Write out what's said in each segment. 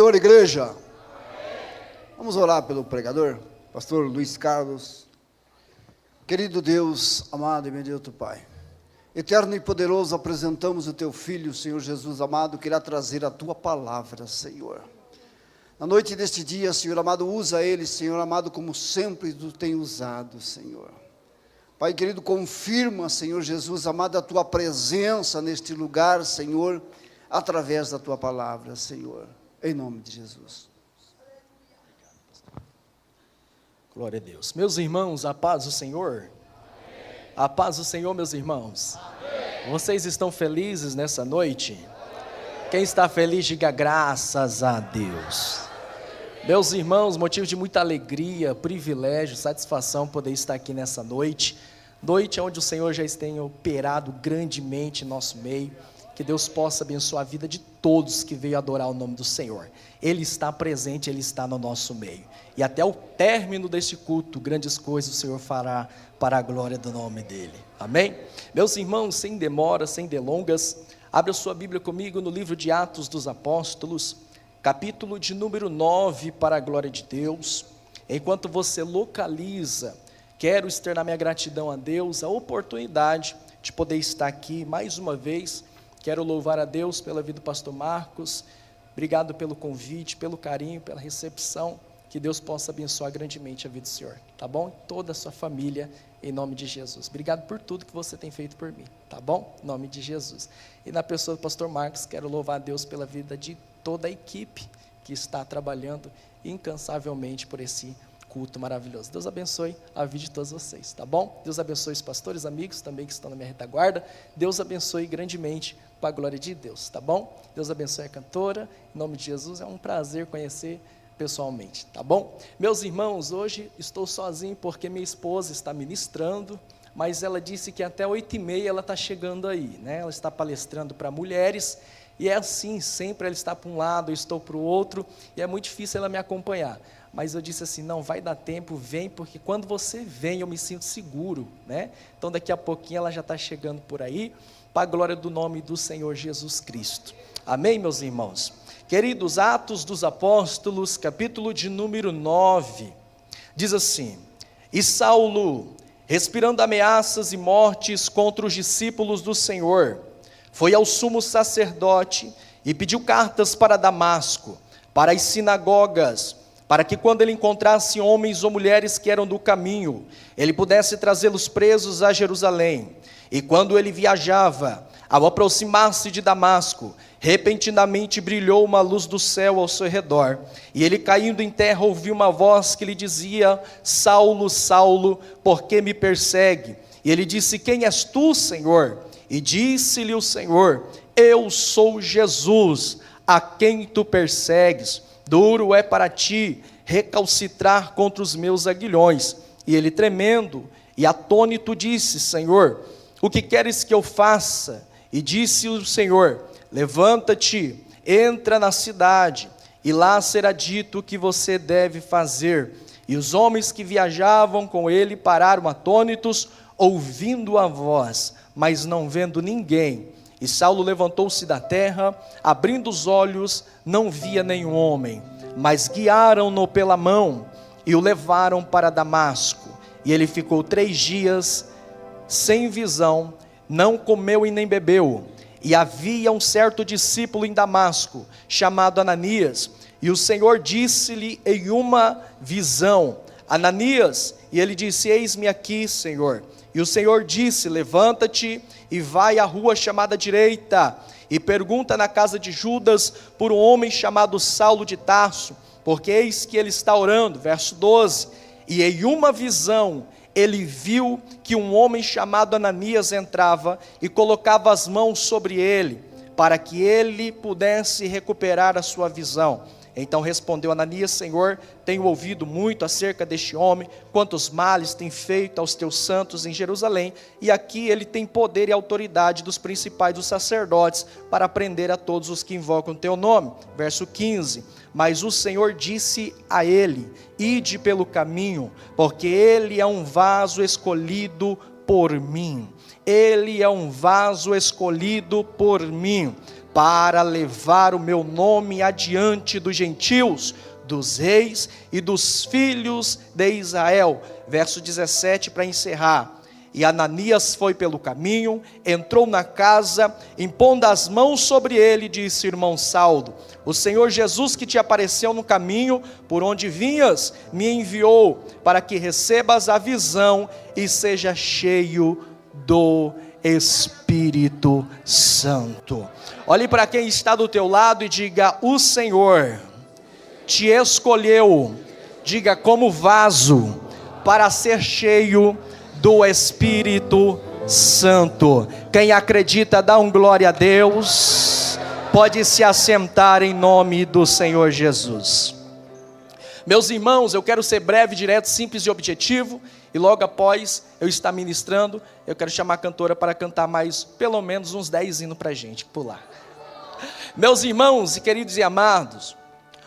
Senhor, igreja, vamos orar pelo pregador, pastor Luiz Carlos. Querido Deus, amado e bendito Pai, eterno e poderoso, apresentamos o teu Filho, Senhor Jesus amado, que irá trazer a tua palavra, Senhor. Na noite deste dia, Senhor amado, usa ele, Senhor amado, como sempre tu tem usado, Senhor. Pai querido, confirma, Senhor Jesus amado, a tua presença neste lugar, Senhor, através da tua palavra, Senhor. Em nome de Jesus. Glória a Deus. Meus irmãos, a paz do Senhor. Amém. A paz do Senhor, meus irmãos. Amém. Vocês estão felizes nessa noite? Amém. Quem está feliz, diga graças a Deus. Meus irmãos, motivo de muita alegria, privilégio, satisfação poder estar aqui nessa noite. Noite onde o Senhor já tem operado grandemente em nosso meio. Que Deus possa abençoar a vida de todos que veio adorar o nome do Senhor. Ele está presente, Ele está no nosso meio. E até o término deste culto, grandes coisas o Senhor fará para a glória do nome dEle. Amém? Meus irmãos, sem demora, sem delongas, abra sua Bíblia comigo no livro de Atos dos Apóstolos, capítulo de número 9, para a glória de Deus. Enquanto você localiza, quero externar minha gratidão a Deus, a oportunidade de poder estar aqui mais uma vez. Quero louvar a Deus pela vida do pastor Marcos, obrigado pelo convite, pelo carinho, pela recepção, que Deus possa abençoar grandemente a vida do Senhor, tá bom? Toda a sua família, em nome de Jesus. Obrigado por tudo que você tem feito por mim, tá bom? Em nome de Jesus. E na pessoa do pastor Marcos, quero louvar a Deus pela vida de toda a equipe que está trabalhando incansavelmente por esse culto maravilhoso. Deus abençoe a vida de todos vocês, tá bom? Deus abençoe os pastores, amigos também que estão na minha retaguarda. Deus abençoe grandemente para a glória de Deus, tá bom? Deus abençoe a cantora, em nome de Jesus, é um prazer conhecer pessoalmente, tá bom? Meus irmãos, hoje estou sozinho porque minha esposa está ministrando, mas ela disse que até 8h30 ela está chegando aí, né? Ela está palestrando para mulheres, e é assim, sempre ela está para um lado, eu estou para o outro, e é muito difícil ela me acompanhar. Mas eu disse assim, não, vai dar tempo, vem, porque quando você vem eu me sinto seguro, né? Então daqui a pouquinho ela já está chegando por aí, para a glória do nome do Senhor Jesus Cristo. Amém, meus irmãos? Queridos, Atos dos Apóstolos, capítulo de número 9, diz assim: E Saulo, respirando ameaças e mortes contra os discípulos do Senhor, foi ao sumo sacerdote e pediu cartas para Damasco, para as sinagogas, para que quando ele encontrasse homens ou mulheres que eram do caminho, ele pudesse trazê-los presos a Jerusalém. E quando ele viajava, ao aproximar-se de Damasco, repentinamente brilhou uma luz do céu ao seu redor, e ele caindo em terra ouviu uma voz que lhe dizia: Saulo, Saulo, por que me persegue? E ele disse: Quem és tu, Senhor? E disse-lhe o Senhor: Eu sou Jesus, a quem tu persegues. Duro é para ti recalcitrar contra os meus aguilhões. E ele, tremendo e atônito, disse: Senhor, o que queres que eu faça? E disse o Senhor: Levanta-te, entra na cidade, e lá será dito o que você deve fazer. E os homens que viajavam com ele pararam atônitos, ouvindo a voz, mas não vendo ninguém. E Saulo levantou-se da terra, abrindo os olhos, não via nenhum homem, mas guiaram-no pela mão e o levaram para Damasco. E ele ficou 3 dias sem visão, não comeu e nem bebeu. E havia um certo discípulo em Damasco, chamado Ananias, e o Senhor disse-lhe em uma visão: Ananias, e ele disse: Eis-me aqui, Senhor. E o Senhor disse: Levanta-te e vai à rua chamada direita, e pergunta na casa de Judas por um homem chamado Saulo de Tarso, porque eis que ele está orando. Verso 12, e em uma visão ele viu que um homem chamado Ananias entrava e colocava as mãos sobre ele, para que ele pudesse recuperar a sua visão. Então respondeu Ananias: Senhor, tenho ouvido muito acerca deste homem, quantos males tem feito aos teus santos em Jerusalém, e aqui ele tem poder e autoridade dos principais dos sacerdotes, para prender a todos os que invocam teu nome. Verso 15, mas o Senhor disse a ele: Ide pelo caminho, porque ele é um vaso escolhido por mim. Ele é um vaso escolhido por mim. para levar o meu nome adiante dos gentios, dos reis e dos filhos de Israel. Verso 17 para encerrar. E Ananias foi pelo caminho, entrou na casa, impondo as mãos sobre ele, disse: irmão Saulo, o Senhor Jesus que te apareceu no caminho, por onde vinhas, me enviou, para que recebas a visão e seja cheio do Espírito Santo. Olhe para quem está do teu lado e diga: o Senhor te escolheu, diga, como vaso, para ser cheio do Espírito Santo. Quem acredita, dá um glória a Deus. Pode se assentar em nome do Senhor Jesus. Meus irmãos, eu quero ser breve, direto, simples e objetivo. E logo após eu estar ministrando, eu quero chamar a cantora para cantar mais, pelo menos uns 10 hinos para a gente pular. Meus irmãos e queridos e amados,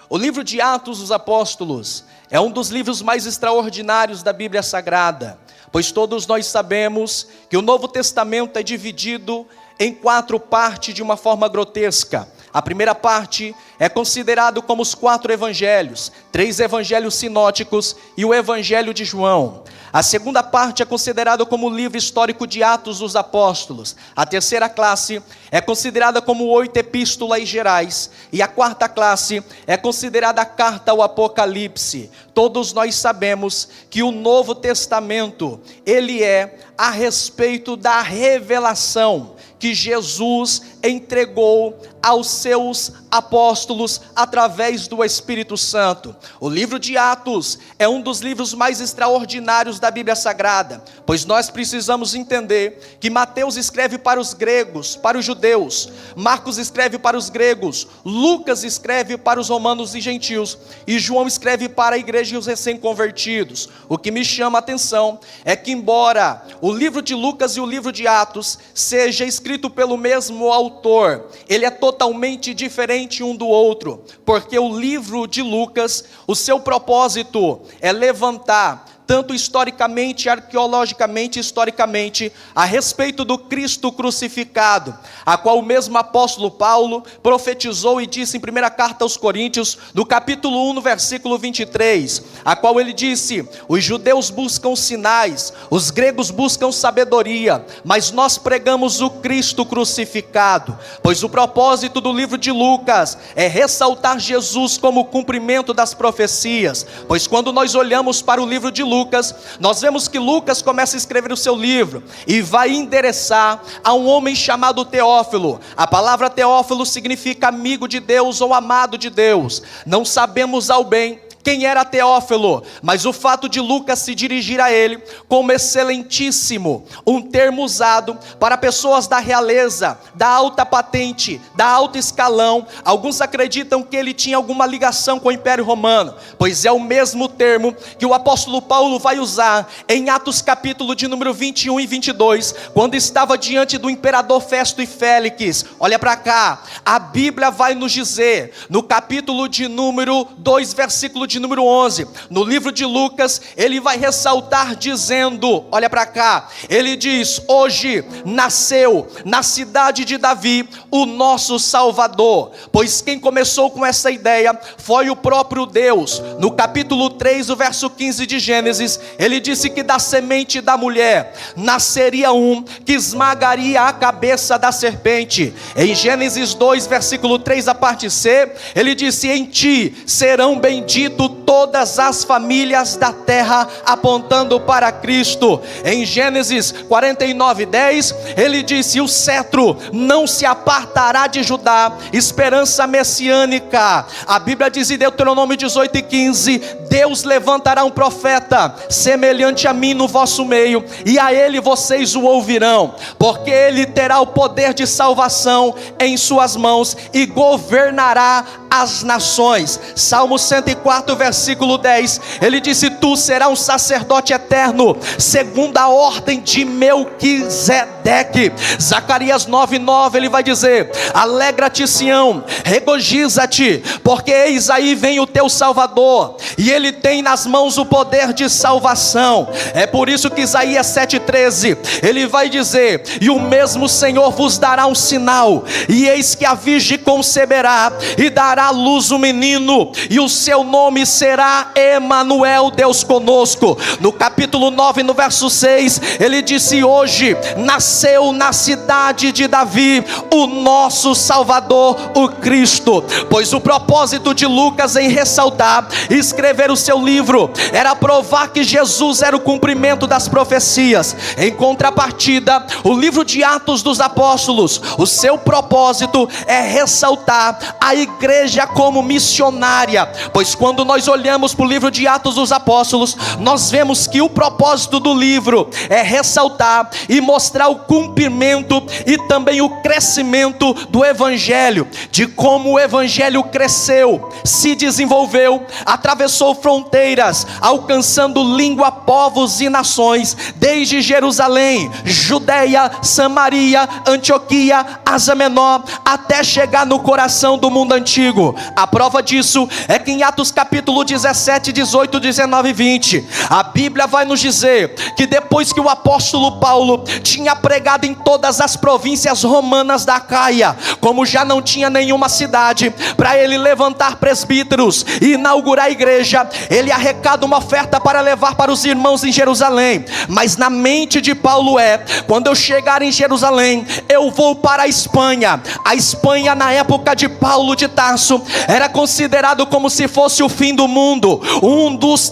o livro de Atos dos Apóstolos é um dos livros mais extraordinários da Bíblia Sagrada, pois todos nós sabemos que o Novo Testamento é dividido em 4 partes de uma forma grotesca. A primeira parte é considerado como os 4 evangelhos, 3 evangelhos sinóticos e o evangelho de João. A segunda parte é considerada como o livro histórico de Atos dos Apóstolos. A terceira classe é considerada como 8 epístolas gerais. E a quarta classe é considerada a carta ao Apocalipse. Todos nós sabemos que o Novo Testamento, ele é a respeito da revelação que Jesus entregou aos seus apóstolos através do Espírito Santo. O livro de Atos é um dos livros mais extraordinários da Bíblia Sagrada, pois nós precisamos entender que Mateus escreve para os gregos, para os judeus, Marcos escreve para os gregos, Lucas escreve para os romanos e gentios, e João escreve para a igreja e os recém-convertidos. O que me chama a atenção é que, embora o livro de Lucas e o livro de Atos seja escrito pelo mesmo autor, ele é totalmente diferente um do outro, porque o livro de Lucas, o seu propósito é levantar, tanto historicamente, arqueologicamente, historicamente, a respeito do Cristo crucificado, a qual o mesmo apóstolo Paulo profetizou e disse em 1ª carta aos Coríntios, no capítulo 1, no versículo 23, a qual ele disse: os judeus buscam sinais, os gregos buscam sabedoria, mas nós pregamos o Cristo crucificado. Pois o propósito do livro de Lucas é ressaltar Jesus como o cumprimento das profecias, pois quando nós olhamos para o livro de Lucas, nós vemos que Lucas começa a escrever o seu livro e vai endereçar a um homem chamado Teófilo. A palavra Teófilo significa amigo de Deus ou amado de Deus. Não sabemos ao bem quem era Teófilo, mas o fato de Lucas se dirigir a ele como excelentíssimo, um termo usado para pessoas da realeza, da alta patente, da alto escalão. Alguns acreditam que ele tinha alguma ligação com o Império Romano, pois é o mesmo termo que o apóstolo Paulo vai usar em Atos capítulo de número 21 e 22, quando estava diante do imperador Festo e Félix. Olha para cá, a Bíblia vai nos dizer, no capítulo de número 2, versículo de número 11, no livro de Lucas, ele vai ressaltar dizendo, olha para cá, ele diz: hoje nasceu na cidade de Davi o nosso Salvador, pois quem começou com essa ideia foi o próprio Deus. No capítulo 3, o verso 15 de Gênesis, ele disse que da semente da mulher nasceria um que esmagaria a cabeça da serpente. Em Gênesis 2, versículo 3, a parte C, ele disse: em ti serão benditos todas as famílias da terra, apontando para Cristo. Em Gênesis 49:10, ele disse: o cetro não se apartará de Judá, esperança messiânica. A Bíblia diz em Deuteronômio 18:15, Deus levantará um profeta semelhante a mim no vosso meio, e a ele vocês o ouvirão, porque ele terá o poder de salvação em suas mãos e governará as nações. Salmo 104, versículo 10, ele disse: tu serás um sacerdote eterno, segundo a ordem de Melquisedeque. Edeque. Zacarias 9:9, ele vai dizer: alegra-te, Sião, regozija-te, porque eis aí vem o teu Salvador, e ele tem nas mãos o poder de salvação. É por isso que Isaías 7:13, ele vai dizer: e o mesmo Senhor vos dará um sinal, e eis que a virgem conceberá e dará à luz um menino, e o seu nome será Emanuel, Deus conosco. No capítulo 9, no verso 6, ele disse: hoje nasceu na cidade de Davi o nosso Salvador, o Cristo. Pois o propósito de Lucas em ressaltar e escrever o seu livro era provar que Jesus era o cumprimento das profecias. Em contrapartida, o livro de Atos dos Apóstolos, o seu propósito é ressaltar a igreja como missionária. Pois quando nós olhamos para o livro de Atos dos Apóstolos, nós vemos que o propósito do livro é ressaltar e mostrar o cumprimento e também o crescimento do evangelho, de como o evangelho cresceu, se desenvolveu, atravessou fronteiras, alcançando língua, povos e nações, desde Jerusalém, Judeia, Samaria, Antioquia, Ásia Menor, até chegar no coração do mundo antigo. A prova disso é que em Atos capítulo 17, 18, 19 e 20, a Bíblia vai nos dizer que depois que o apóstolo Paulo tinha pregado em todas as províncias romanas da Acaia, como já não tinha nenhuma cidade para ele levantar presbíteros e inaugurar a igreja, ele arrecada uma oferta para levar para os irmãos em Jerusalém. Mas na mente de Paulo quando eu chegar em Jerusalém, eu vou para a Espanha. A Espanha, na época de Paulo de Tarso, era considerado como se fosse o fim do mundo.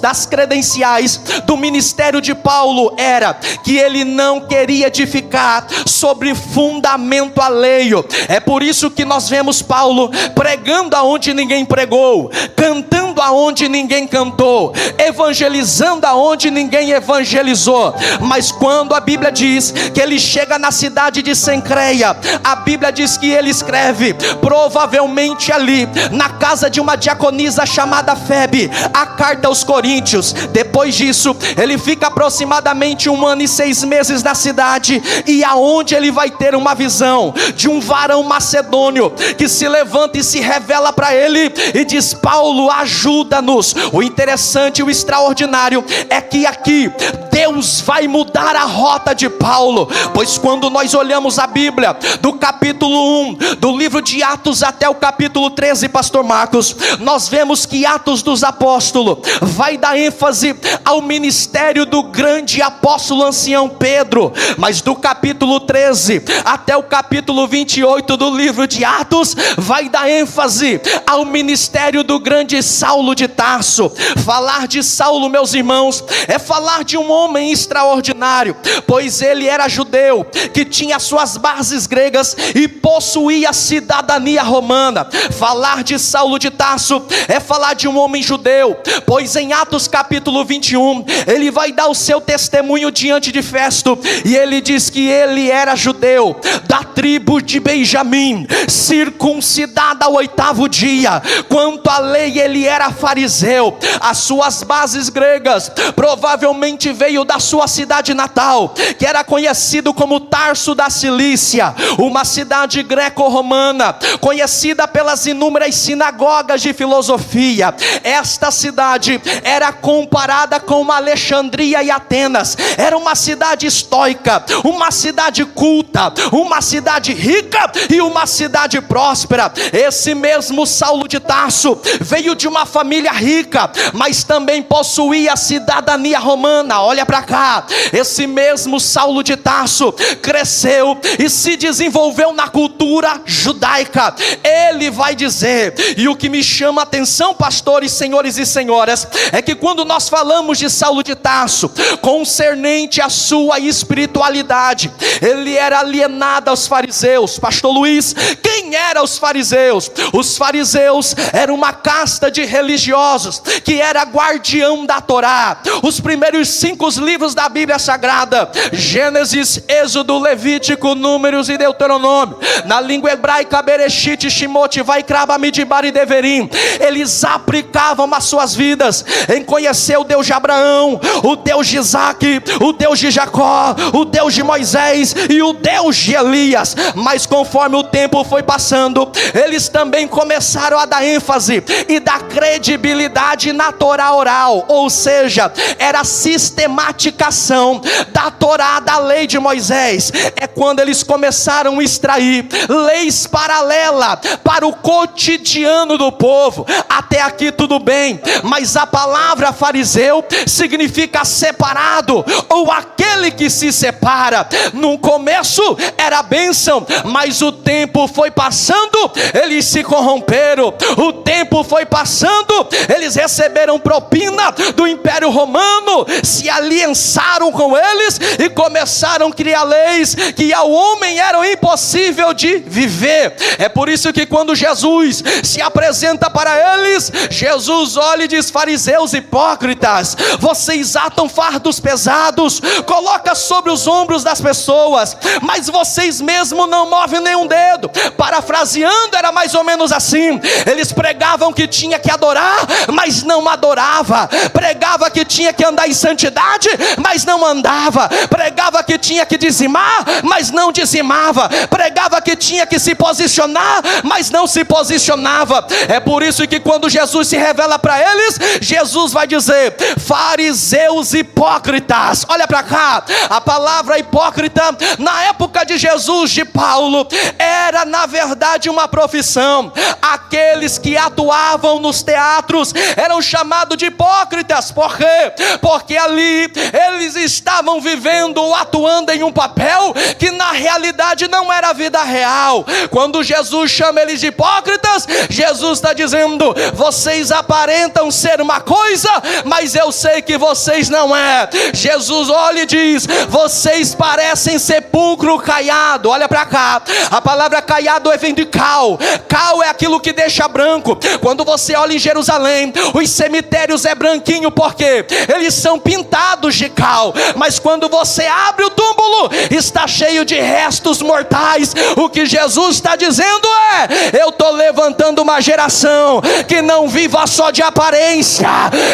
Das credenciais do ministério de Paulo era que ele não queria edificar sobre fundamento alheio. É por isso que nós vemos Paulo pregando aonde ninguém pregou, cantando aonde ninguém cantou, evangelizando aonde ninguém evangelizou. Mas quando a Bíblia diz que ele chega na cidade de Cencreia, a Bíblia diz que ele escreve, provavelmente ali na casa de uma diaconisa chamada Febe, a carta aos Coríntios. Depois disso, ele fica aproximadamente 1 ano e 6 meses na cidade, e aonde ele vai ter uma visão de um varão macedônio que se levanta e se revela para ele e diz: Paulo, ajuda-nos. O interessante, o extraordinário é que aqui Deus vai mudar a rota de Paulo, pois quando nós olhamos a Bíblia do capítulo 1 do livro de Atos até o capítulo 13, pastor Marcos, nós vemos que Atos dos Apóstolos vai dar ênfase ao ministério do grande apóstolo ancião Pedro, mas do capítulo 13 até o capítulo 28 do livro de Atos vai dar ênfase ao ministério do grande Saulo de Tarso. Falar de Saulo, meus irmãos, é falar de um homem extraordinário, pois ele era judeu, que tinha suas bases gregas e possuía cidadania romana. Falar de Saulo de Tarso é falar de um homem judeu, pois em Atos capítulo 21, ele vai dar o seu testemunho diante de Festo, e ele diz que ele era judeu, da tribo de Benjamim, circuncidado ao 8º dia, quanto à lei ele era fariseu. As suas bases gregas provavelmente veio da sua cidade natal, que era conhecido como Tarso da Cilícia, uma cidade greco-romana, conhecida pelas inúmeras sinagogas de filosofia. Esta cidade era comparada com Alexandria e Atenas. Era uma cidade estoica, uma cidade culta, uma cidade rica e uma cidade próspera. Esse mesmo Saulo de Tarso veio de uma família rica, mas também possuía cidadania romana. Olha para cá, esse mesmo Saulo de Tarso cresceu e se desenvolveu na cultura judaica. Ele vai dizer, e o que me chama a atenção, pastores, senhores e senhoras, é que quando nós falamos de Saulo de Tarso, concernente à sua espiritualidade, ele era alienado aos fariseus. Pastor Luiz, quem eram os fariseus? Os fariseus eram uma casta de religiosos que era guardião da Torá. Os primeiros 5 livros da Bíblia Sagrada, Gênesis, Êxodo, Levítico, Números e Deuteronômio, na língua hebraica Bereshit, Shemot, Vaikra, Bamidbar e Deverim, eles aplicavam as suas vidas em conhecer o Deus de Abraão, o Deus de Isaac, o Deus de Jacó, o Deus de Moisés, Moisés e o Deus de Elias. Mas conforme o tempo foi passando, eles também começaram a dar ênfase e dar credibilidade na Torá oral, ou seja, era a sistematicação da Torá, da lei de Moisés. É quando eles começaram a extrair leis paralelas para o cotidiano do povo. Até aqui tudo bem, mas a palavra fariseu significa separado, ou aquele que se separa. No começo era bênção, mas o tempo foi passando, eles se corromperam. O tempo foi passando, eles receberam propina do Império Romano, se aliançaram com eles e começaram a criar leis que ao homem eram impossível de viver. É por isso que quando Jesus se apresenta para eles, Jesus olha e diz: fariseus hipócritas, vocês atam fardos pesados, coloca sobre os ombros das pessoas, mas vocês mesmos não movem nenhum dedo. Parafraseando, era mais ou menos assim: eles pregavam que tinha que adorar, mas não adorava. Pregava que tinha que andar em santidade, mas não andava. Pregava que tinha que dizimar, mas não dizimava. Pregava que tinha que se posicionar, mas não se posicionava. É por isso que quando Jesus se revela para eles, Jesus vai dizer: fariseus hipócritas. Olha para cá, a palavra hipócrita na época de Jesus, de Paulo, era na verdade uma profissão. Aqueles que atuavam nos teatros eram chamados de hipócritas. Por quê? Porque ali eles estavam vivendo ou atuando em um papel que na realidade não era a vida real. Quando Jesus chama eles de hipócritas, Jesus está dizendo: vocês aparentam ser uma coisa, mas eu sei que vocês não é. Jesus olha e diz: vocês parecem sepulcro caiado. Olha para cá, a palavra caiado vem de cal. Cal é aquilo que deixa branco. Quando você olha em Jerusalém, os cemitérios é branquinho, porque eles são pintados de cal. Mas quando você abre o túmulo, está cheio de restos mortais. O que Jesus está dizendo é: eu estou levantando uma geração que não viva só de aparência.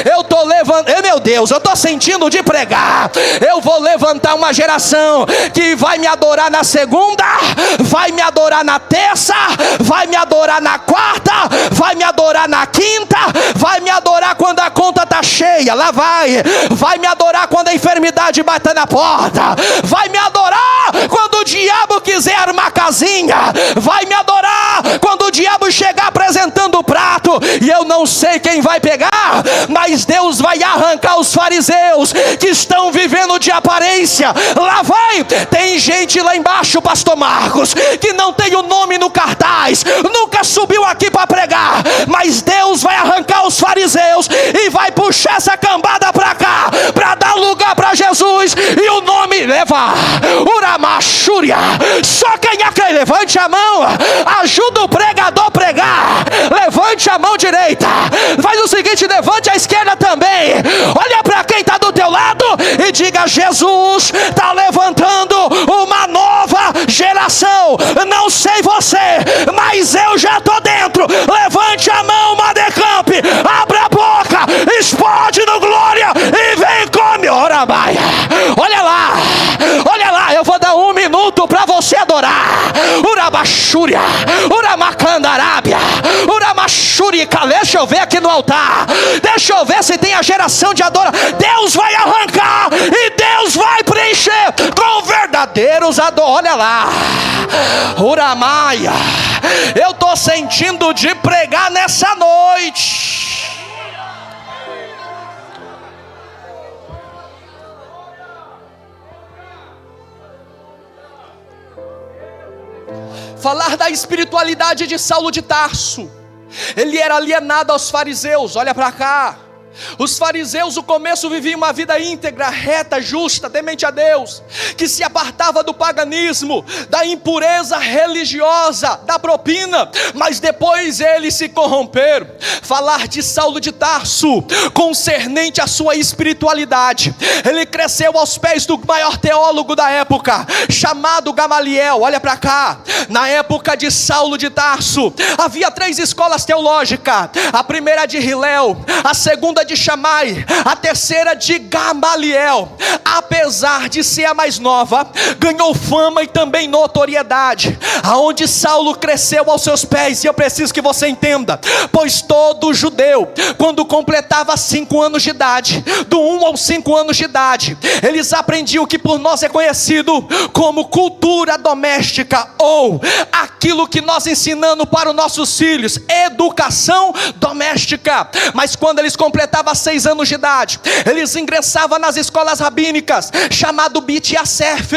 Eu estou levantando, meu Deus, eu estou sentindo de pregar. Eu vou levantar uma geração que vai me adorar na segunda, vai me adorar na terça, vai me adorar na quarta, vai me adorar na quinta, vai me adorar quando a conta está cheia. Lá vai me adorar quando a enfermidade bater na porta, vai me adorar quando o diabo quiser armar casinha, vai me adorar quando o diabo chegar apresentando o prato. E eu não sei quem vai pegar, mas Deus vai arrancar os fariseus que estão vivendo de aparência. Lá vai, tem gente lá embaixo, pastor Marcos, que não tem o nome no cartaz, nunca subiu aqui para pregar, mas Deus vai arrancar os fariseus e vai puxar essa cambada para cá, para dar lugar para Jesus e o nome levar. Uramachúria. Só quem é quem? Levante a mão, ajuda o pregador a pregar. Levante a mão direita, faz o seguinte, levante a esquerda também. Olha para quem está do teu lado e diga: Jesus está levantando uma nova geração. Não sei você, mas eu já estou dentro. Levante a mão, Madecamp, abra a boca, explode no glória e vem come. Ora, Maia, olha lá, eu vou dar 1 minuto para você adorar. Urabachúria, Uramacandarábia, Uramachúrica. Deixa eu ver aqui no altar, deixa eu ver se tem a geração de adoração. Deus vai arrancar e Deus vai preencher com verdadeiros adoradores. Olha lá, Uramaia, eu estou sentindo de pregar nessa noite. Falar da espiritualidade de Saulo de Tarso. Ele era alienado aos fariseus. Olha para cá. Os fariseus no começo viviam uma vida íntegra, reta, justa, temente a Deus, que se apartava do paganismo, da impureza religiosa, da propina, mas depois eles se corromperam. Falar de Saulo de Tarso concernente à sua espiritualidade. Ele cresceu aos pés do maior teólogo da época, chamado Gamaliel. Olha para cá. Na época de Saulo de Tarso havia 3 escolas teológicas. A primeira de Hilel, a segunda de Shammai, a terceira de Gamaliel, apesar de ser a mais nova, ganhou fama e também notoriedade, aonde Saulo cresceu aos seus pés. E eu preciso que você entenda, pois todo judeu, quando completava 5 anos de idade, do 1 aos 5 anos de idade, eles aprendiam o que por nós é conhecido como cultura doméstica, ou aquilo que nós ensinamos para os nossos filhos, educação doméstica. Mas quando eles completavam 6 anos de idade, eles ingressavam nas escolas rabínicas, chamado Bit Yasef,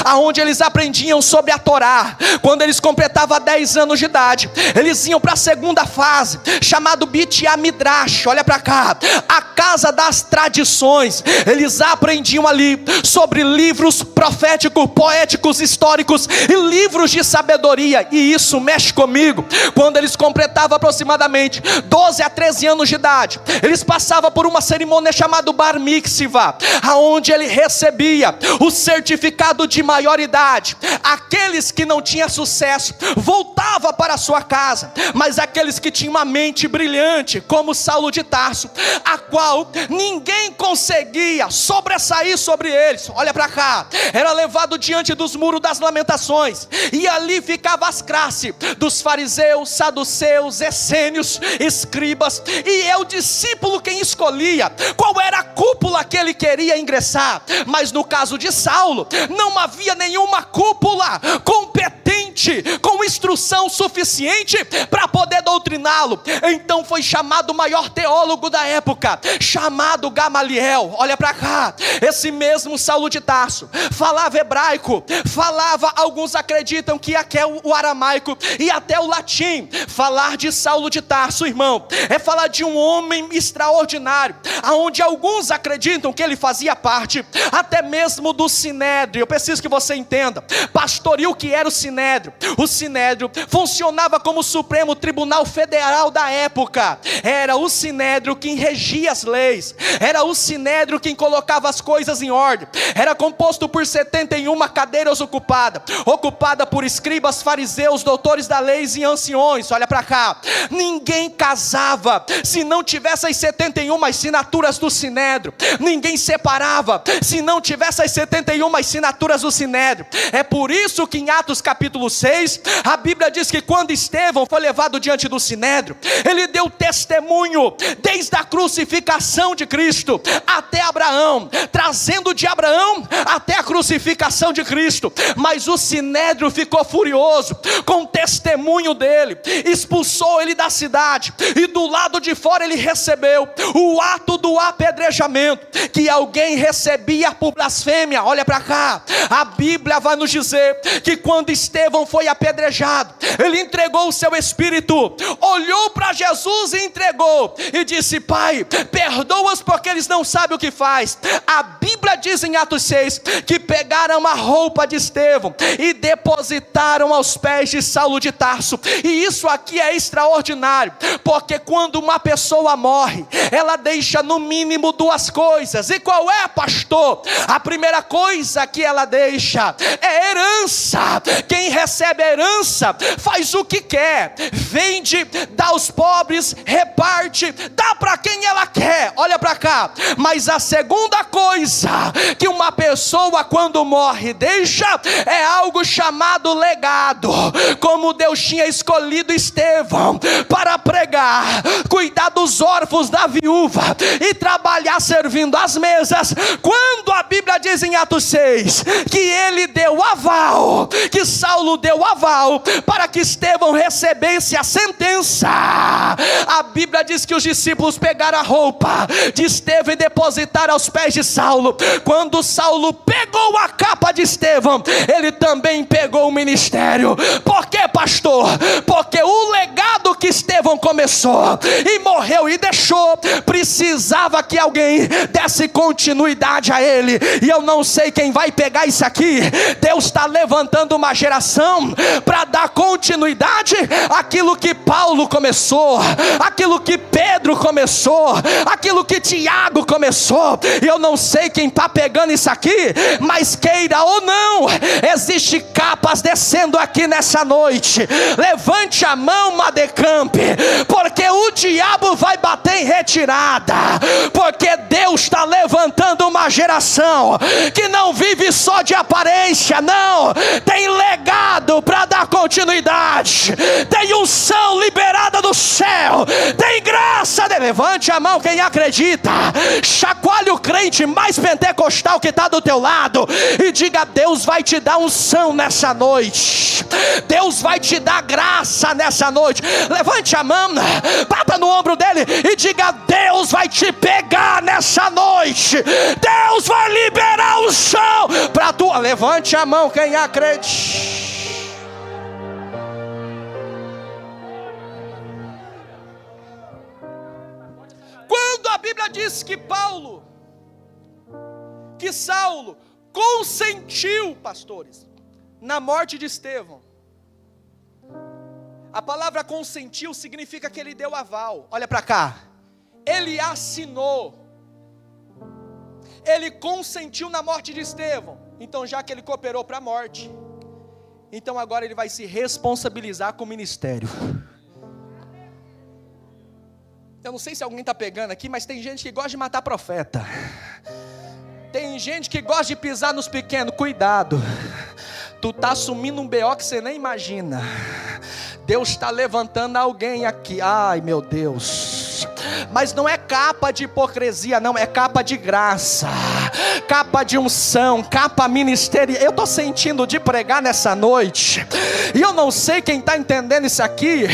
aonde eles aprendiam sobre a Torá. Quando eles completavam 10 anos de idade, eles iam para a segunda fase, chamado Bit Midrash. Olha para cá, a casa das tradições. Eles aprendiam ali sobre livros proféticos, poéticos, históricos e livros de sabedoria. E isso mexe comigo. Quando eles completavam aproximadamente 12 a 13 anos de idade, eles passavam por uma cerimônia chamada Bar Mitzvah, aonde ele recebia o certificado de maioridade. Aqueles que não tinham sucesso voltavam para a sua casa, mas aqueles que tinham uma mente brilhante, como Saulo de Tarso, a qual ninguém conseguia sobressair sobre eles, olha para cá, era levado diante dos muros das lamentações, e ali ficavam as classes dos fariseus, saduceus, essênios, escribas, e é o discípulo quem escolhia qual era a cúpula que ele queria ingressar. Mas no caso de Saulo, não havia nenhuma cúpula competente, com instrução suficiente para poder doutriná-lo. Então foi chamado o maior teólogo da época, chamado Gamaliel. Olha para cá, esse mesmo Saulo de Tarso falava hebraico, falava, alguns acreditam que até o aramaico e até o latim. Falar de Saulo de Tarso, irmão, é falar de um homem extraordinário, aonde alguns acreditam que ele fazia parte até mesmo do Sinédrio. Eu preciso que você entenda, pastor, e o que era o Sinédrio? O Sinédrio funcionava como o Supremo Tribunal Federal da época. Era o Sinédrio quem regia as leis, era o Sinédrio quem colocava as coisas em ordem. Era composto por 71 cadeiras ocupadas por escribas, fariseus, doutores da lei e anciões. Olha para cá, ninguém casava se não tivesse as 71 assinaturas do Sinédrio, ninguém separava se não tivesse as 71 assinaturas do Sinédrio. É por isso que em Atos capítulo 6, a Bíblia diz que quando Estevão foi levado diante do Sinédrio, ele deu testemunho desde a crucificação de Cristo até Abraão, trazendo de Abraão até a crucificação de Cristo. Mas o Sinédrio ficou furioso com o testemunho dele, expulsou ele da cidade, e do lado de fora ele recebeu o ato do apedrejamento, que alguém recebia por blasfêmia. Olha para cá, a Bíblia vai nos dizer que quando Estevão foi apedrejado, ele entregou o seu espírito, olhou para Jesus e entregou, e disse: Pai, perdoa-os porque eles não sabem o que faz. A Bíblia diz em Atos 6 que pegaram a roupa de Estevão e depositaram aos pés de Saulo de Tarso. E isso aqui é extraordinário, porque quando uma pessoa morre, ela deixa no mínimo 2 coisas. E qual é, pastor? A primeira coisa que ela deixa é herança. Quem recebe a herança faz o que quer, vende, dá aos pobres, reparte, dá para quem ela quer. Olha para cá. Mas a segunda coisa que uma pessoa quando morre deixa é algo chamado legado. Como Deus tinha escolhido Estevão para pregar, cuidar dos órfãos, da viúva e trabalhar servindo as mesas, quando a Bíblia diz em Atos 6 que ele deu aval, que Saulo deu aval para que Estevão recebesse a sentença, a Bíblia diz que os discípulos pegaram a roupa de Estevão e depositaram aos pés de Saulo. Quando Saulo pegou a capa de Estevão, ele também pegou o ministério. Por quê, pastor? Porque o legado que Estevão começou e morreu e deixou, precisava que alguém desse continuidade a ele. E eu não sei quem vai pegar isso aqui. Deus está levantando uma geração para dar continuidade àquilo que Paulo começou, aquilo que Pedro começou, aquilo que Tiago começou. E eu não sei quem está pegando isso aqui, mas queira ou não, existe capas descendo aqui nessa noite. Levante a mão, Madecamp, porque o diabo vai bater em retirada, porque Deus está levantando uma geração que não vive só de aparência, não, tem legado para dar continuidade, tem unção liberada do céu, tem graça. Levante a mão quem acredita, chacoalhe o crente mais pentecostal que está do teu lado e diga: Deus vai te dar unção nessa noite, Deus vai te dar graça nessa noite. Levante a mão, bata no ombro dele e diga: Deus vai te pegar nessa noite, Deus vai liberar unção para tua. Levante a mão quem acredita. Quando a Bíblia diz que Saulo consentiu, pastores, na morte de Estevão, a palavra consentiu significa que ele deu aval. Olha para cá, ele assinou, ele consentiu na morte de Estevão. Então, já que ele cooperou para a morte, então agora ele vai se responsabilizar com o ministério. Eu não sei se alguém está pegando aqui, mas tem gente que gosta de matar profeta. Tem gente que gosta de pisar nos pequenos. Cuidado, tu está assumindo um BO que você nem imagina. Deus está levantando alguém aqui. Ai meu Deus. Mas não é capa de hipocrisia, não, é capa de graça, capa de unção, capa ministerial. Eu estou sentindo de pregar nessa noite, e eu não sei quem está entendendo isso aqui,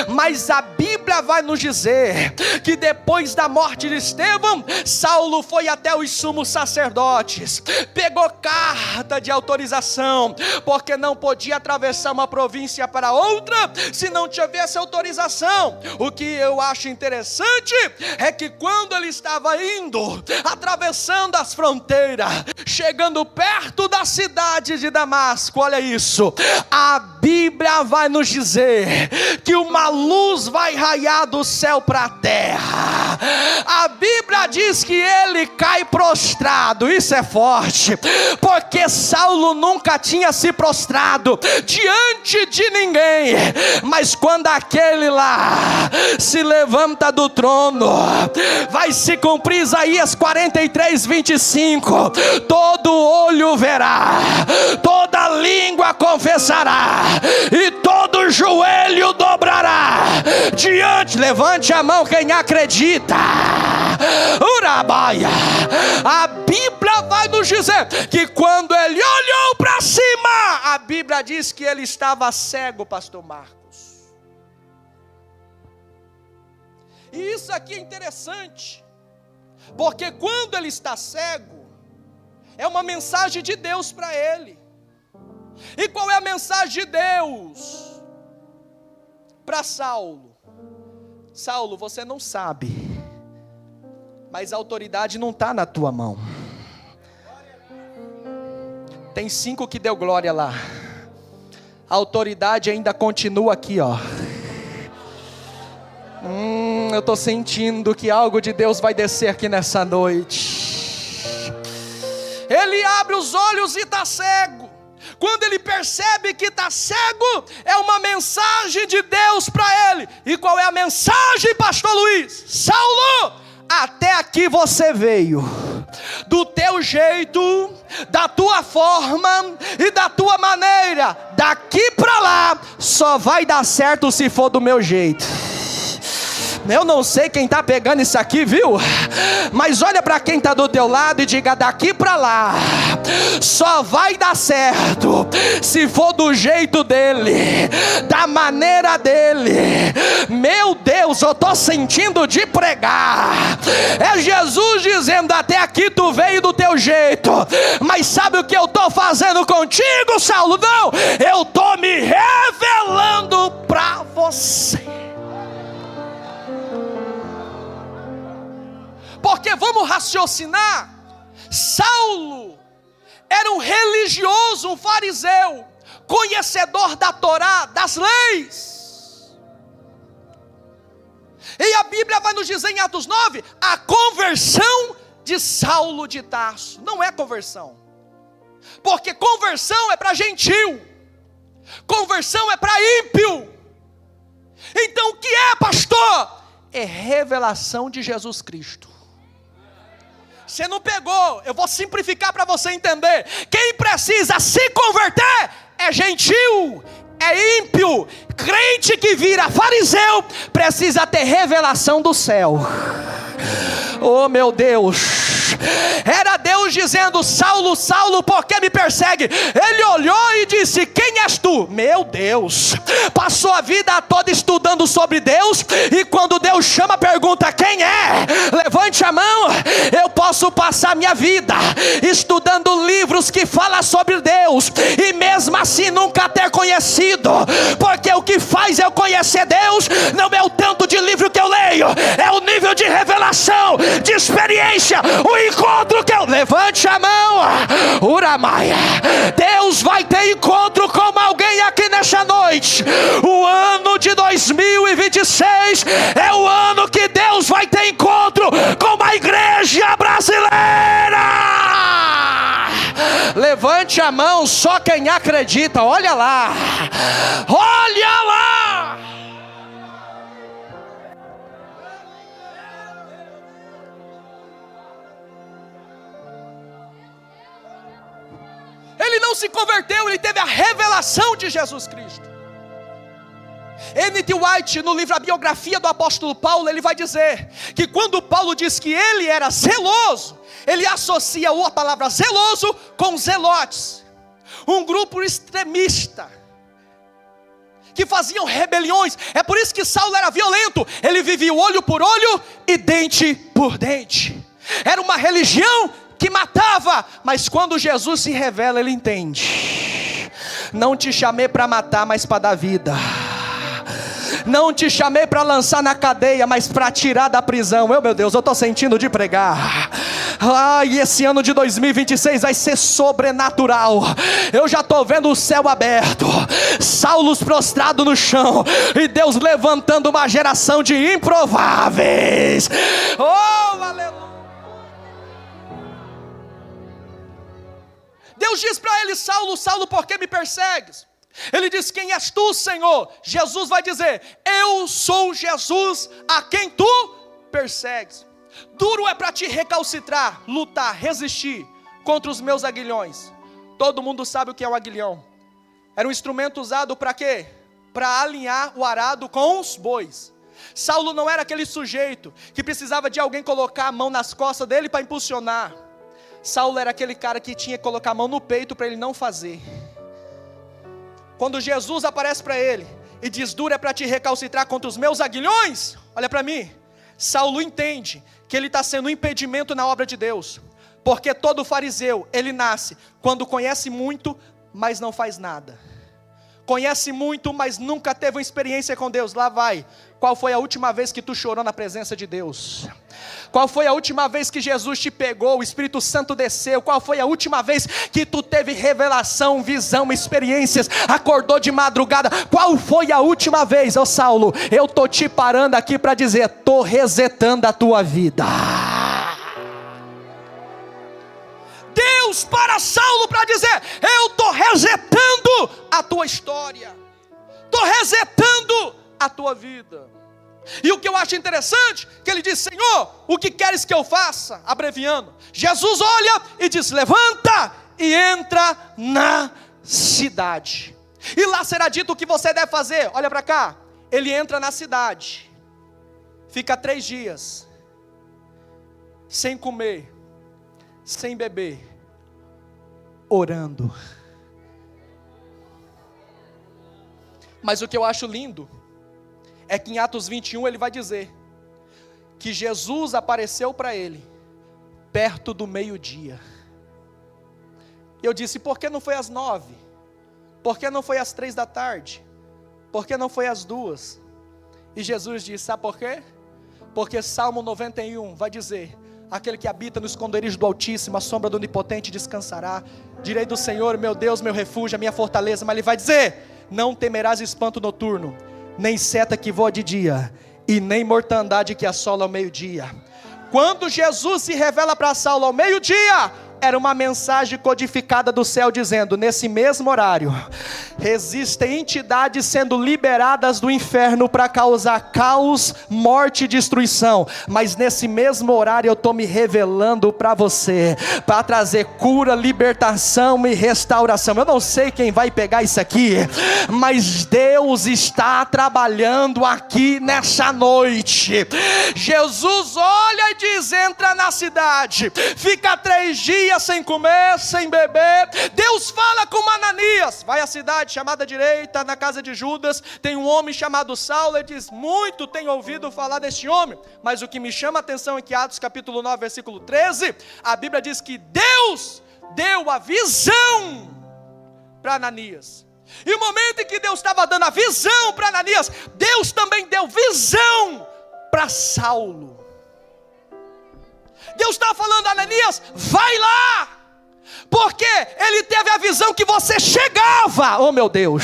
mas a Bíblia vai nos dizer que depois da morte de Estevão, Saulo foi até os sumos sacerdotes, pegou carta de autorização, porque não podia atravessar uma província para outra se não tivesse autorização. O que eu acho interessante é que quando ele estava indo, atravessando as fronteiras, chegando perto da cidade de Damasco, olha isso, a Bíblia vai nos dizer que uma luz vai raiar do céu para a terra. A Bíblia diz que ele cai prostrado. Isso é forte, porque Saulo nunca tinha se prostrado diante de ninguém, mas quando aquele lá se levanta do trono, vai se cumprir Isaías 43:25, todo olho verá, toda língua confessará, e todo joelho dobrará diante. Levante a mão quem acredita. Urabaia. A Bíblia vai nos dizer que quando ele olhou para cima, a Bíblia diz que ele estava cego, pastor Marcos. E isso aqui é interessante, porque quando ele está cego, é uma mensagem de Deus para ele. E qual é a mensagem de Deus para Saulo? Saulo, você não sabe, mas a autoridade não está na tua mão. Tem 5 que deu glória lá. A autoridade ainda continua aqui, ó. Eu estou sentindo que algo de Deus vai descer aqui nessa noite. Ele abre os olhos e está cego. Quando ele percebe que está cego, é uma mensagem de Deus para ele. E qual é a mensagem, pastor Luiz? Saulo, até aqui você veio, do teu jeito, da tua forma e da tua maneira. Daqui para lá só vai dar certo se for do meu jeito. Eu não sei quem está pegando isso aqui, viu? Mas olha para quem está do teu lado e diga: daqui para lá só vai dar certo se for do jeito dele, da maneira dele. Meu Deus, eu estou sentindo de pregar. É Jesus dizendo: até aqui tu veio do teu jeito, mas sabe o que eu estou fazendo contigo, Saulo? Não, eu estou me revelando para você. Porque vamos raciocinar, Saulo era um religioso, um fariseu, conhecedor da Torá, das leis. E a Bíblia vai nos dizer em Atos 9, a conversão de Saulo de Tarso. Não é conversão, porque conversão é para gentil, conversão é para ímpio. Então o que é, pastor? É revelação de Jesus Cristo. Você não pegou, eu vou simplificar para você entender. Quem precisa se converter é gentil, é ímpio. Crente que vira fariseu precisa ter revelação do céu. Oh meu Deus, era Deus dizendo: Saulo, Saulo, por que me persegue? Ele olhou e disse: quem és tu? Meu Deus, passou a vida toda estudando sobre Deus, e quando Deus chama, pergunta: quem é? Levante a mão. Eu posso passar minha vida estudando livros que falam sobre Deus, e mesmo assim nunca ter conhecido, porque o que faz eu conhecer Deus não é o tanto de livro que eu leio, é o nível de revelação, de experiência, o encontro que eu... Levante a mão. Uramaia. Deus vai ter encontro com alguém aqui nesta noite. O ano de 2026 é o ano que Deus vai ter encontro com a igreja brasileira. Levante a mão só quem acredita. Olha lá, olha lá. Ele não se converteu, ele teve a revelação de Jesus Cristo. N.T. White, no livro A Biografia do Apóstolo Paulo, ele vai dizer que quando Paulo diz que ele era zeloso, ele associa a palavra zeloso com zelotes, um grupo extremista, que faziam rebeliões. É por isso que Saulo era violento, ele vivia olho por olho e dente por dente. Era uma religião que matava, mas quando Jesus se revela, ele entende: não te chamei para matar, mas para dar vida. Não te chamei para lançar na cadeia, mas para tirar da prisão. Meu Deus, eu estou sentindo de pregar. E esse ano de 2026 vai ser sobrenatural. Eu já estou vendo o céu aberto, Saulos prostrado no chão, e Deus levantando uma geração de improváveis. Oh, aleluia. Deus diz para ele: Saulo, Saulo, por que me persegues? Ele diz: quem és tu, Senhor? Jesus vai dizer: eu sou Jesus a quem tu persegues. Duro é para ti recalcitrar, lutar, resistir contra os meus aguilhões. Todo mundo sabe o que é um aguilhão. Era um instrumento usado para quê? Para alinhar o arado com os bois. Saulo não era aquele sujeito que precisava de alguém colocar a mão nas costas dele para impulsionar. Saulo era aquele cara que tinha que colocar a mão no peito para ele não fazer. Quando Jesus aparece para ele e diz: duro é para te recalcitrar contra os meus aguilhões, olha para mim, Saulo entende que ele está sendo um impedimento na obra de Deus. Porque todo fariseu, ele nasce quando conhece muito, mas não faz nada. Conhece muito, mas nunca teve uma experiência com Deus. Lá vai. Qual foi a última vez que tu chorou na presença de Deus? Qual foi a última vez que Jesus te pegou, o Espírito Santo desceu? Qual foi a última vez que tu teve revelação, visão, experiências, acordou de madrugada? Qual foi a última vez? Ô Saulo, eu estou te parando aqui para dizer: estou resetando a tua vida. Deus para Saulo para dizer: eu estou resetando a tua história, estou resetando a tua vida. E o que eu acho interessante, que ele diz: Senhor, o que queres que eu faça? Abreviando, Jesus olha e diz: levanta e entra na cidade, e lá será dito o que você deve fazer. Olha para cá, ele entra na cidade, fica 3 dias, sem comer, sem beber, orando. Mas o que eu acho lindo é que em Atos 21 ele vai dizer que Jesus apareceu para ele perto do meio-dia. E eu disse: por que não foi às 9? Por que não foi às 3 da tarde? Por que não foi às 2? E Jesus disse: sabe por quê? Porque Salmo 91 vai dizer: aquele que habita no esconderijo do Altíssimo, a sombra do Onipotente descansará. Direi do Senhor: meu Deus, meu refúgio, a minha fortaleza. Mas ele vai dizer: não temerás espanto noturno, nem seta que voa de dia, e nem mortandade que assola ao meio-dia. Quando Jesus se revela para Saulo ao meio-dia, era uma mensagem codificada do céu dizendo: nesse mesmo horário, existem entidades sendo liberadas do inferno para causar caos, morte e destruição. Mas nesse mesmo horário eu estou me revelando para você, para trazer cura, libertação e restauração. Eu não sei quem vai pegar isso aqui, mas Deus está trabalhando aqui nessa noite. Jesus olha e diz: entra na cidade, fica 3 dias sem comer, sem beber. Deus fala com Ananias: vai à cidade chamada direita, na casa de Judas, tem um homem chamado Saulo. Ele diz: muito tenho ouvido falar deste homem. Mas o que me chama a atenção é que Atos capítulo 9, versículo 13, a Bíblia diz que Deus deu a visão para Ananias. E o momento em que Deus estava dando a visão para Ananias, Deus também deu visão para Saulo. Deus está falando: Ananias, vai lá, porque ele teve a visão que você chegava. Oh meu Deus,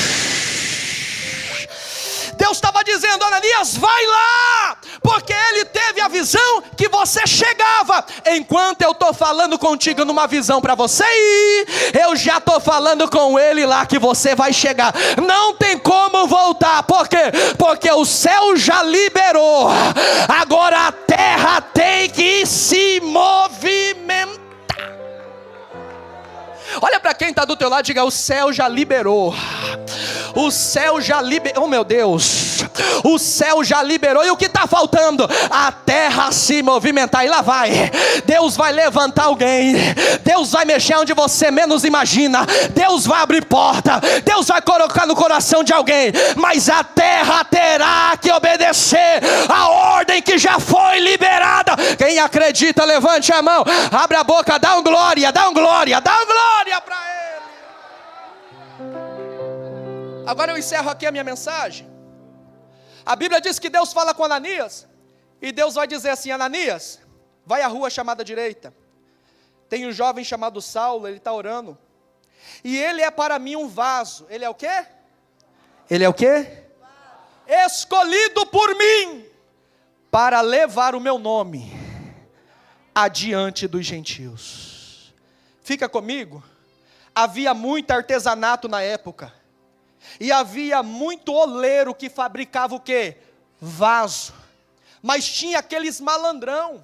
Deus estava dizendo: Ananias, vai lá, porque ele teve a visão que você chegava. Enquanto eu estou falando contigo numa visão para você ir, eu já estou falando com ele lá que você vai chegar. Não tem como voltar. Por quê? Porque o céu já liberou. Agora a terra tem que se movimentar. Olha para quem está do teu lado e diga: o céu já liberou. O céu já liberou. Oh meu Deus, o céu já liberou. E o que está faltando? A terra se movimentar. E lá vai, Deus vai levantar alguém. Deus vai mexer onde você menos imagina. Deus vai abrir porta. Deus vai colocar no coração de alguém. Mas a terra terá que obedecer a ordem que já foi liberada. Quem acredita, levante a mão, abre a boca, dá um glória, dá um glória, dá um glória para ele. Agora eu encerro aqui a minha mensagem. A Bíblia diz que Deus fala com Ananias, e Deus vai dizer assim: Ananias, vai à rua chamada direita, tem um jovem chamado Saulo, ele está orando, e ele é para mim um vaso. Ele é o quê? Ele é o quê? Escolhido por mim, para levar o meu nome adiante dos gentios. Fica comigo. Havia muito artesanato na época, e havia muito oleiro que fabricava o quê? Vaso. Mas tinha aqueles malandrão,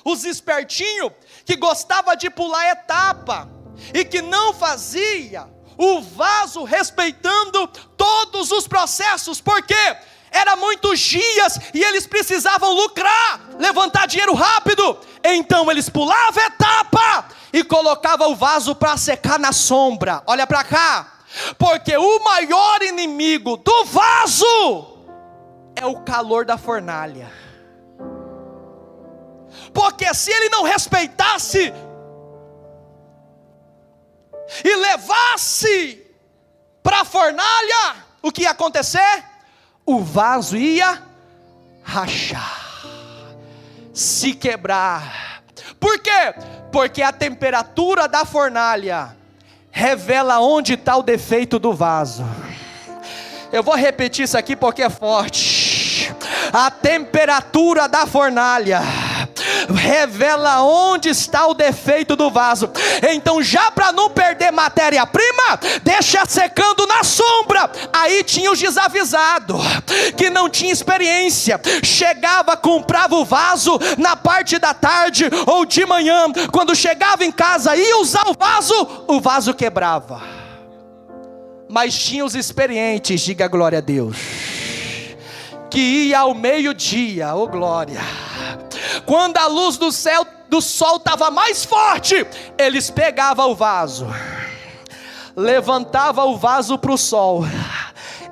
os espertinhos, que gostava de pular etapa, e que não fazia o vaso respeitando todos os processos. Por quê? Era muitos dias e eles precisavam lucrar, levantar dinheiro rápido. Então eles pulavam etapa e colocavam o vaso para secar na sombra. Olha para cá. Porque o maior inimigo do vaso é o calor da fornalha. Porque se ele não respeitasse e levasse para a fornalha, o que ia acontecer? O vaso ia rachar, se quebrar. Por quê? Porque a temperatura da fornalha revela onde está o defeito do vaso. Eu vou repetir isso aqui porque é forte. A temperatura da fornalha revela onde está o defeito do vaso. Então, já para não perder matéria-prima, deixa secando na sombra. Aí tinha os desavisados, que não tinha experiência, chegava, comprava o vaso na parte da tarde ou de manhã. Quando chegava em casa, ia usar o vaso quebrava. Mas tinha os experientes, diga glória a Deus, que ia ao meio-dia, oh glória, quando a luz do sol estava mais forte, eles pegavam o vaso, levantavam o vaso para o sol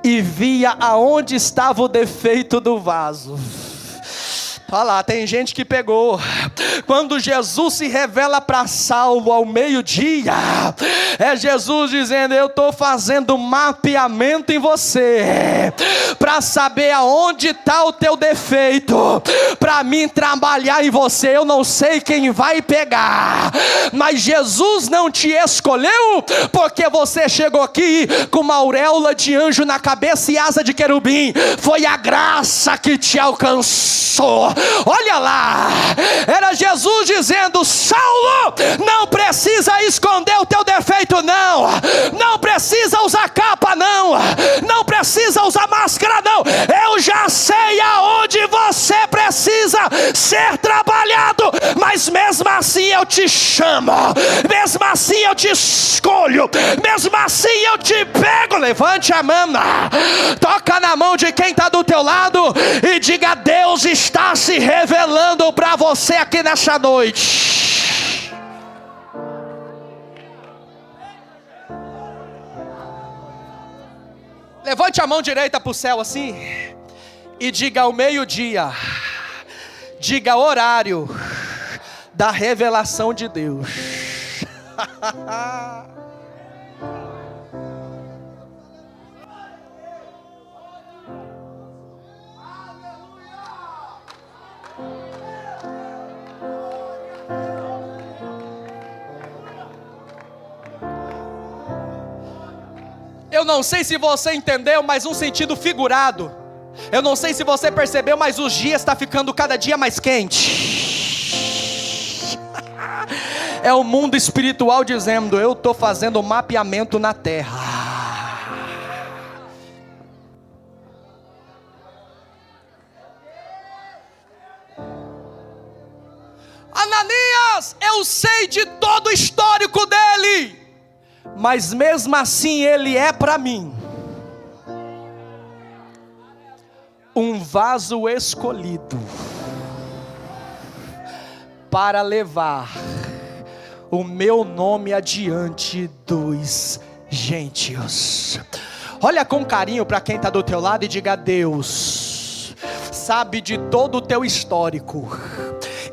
e via aonde estava o defeito do vaso. Olha lá, tem gente que pegou. Quando Jesus se revela para Saulo ao meio-dia, é Jesus dizendo: eu estou fazendo mapeamento em você, para saber aonde está o teu defeito, para mim trabalhar em você. Eu não sei quem vai pegar, mas Jesus não te escolheu, porque você chegou aqui com uma auréola de anjo na cabeça e asa de querubim. Foi a graça que te alcançou. Olha lá, era Jesus dizendo: Saulo, não precisa esconder o teu defeito, não. Não precisa usar capa, não. Não precisa usar máscara, não. Eu já sei aonde você precisa ser trabalhado, mas mesmo assim eu te chamo, mesmo assim eu te escolho, mesmo assim eu te pego. Levante a mão, toca na mão de quem está do teu lado e diga: Deus está se revelando para você aqui nessa noite. Levante a mão direita para o céu assim e diga: ao meio-dia, diga: horário da revelação de Deus. Eu não sei se você entendeu, mas um sentido figurado. Eu não sei se você percebeu, mas os dias estão ficando cada dia mais quente. É o mundo espiritual dizendo: eu estou fazendo mapeamento na terra. Ananias, eu sei de todo o histórico dele, mas mesmo assim ele é para mim um vaso escolhido para levar o meu nome adiante dos gentios. Olha com carinho para quem está do teu lado e diga: Deus sabe de todo o teu histórico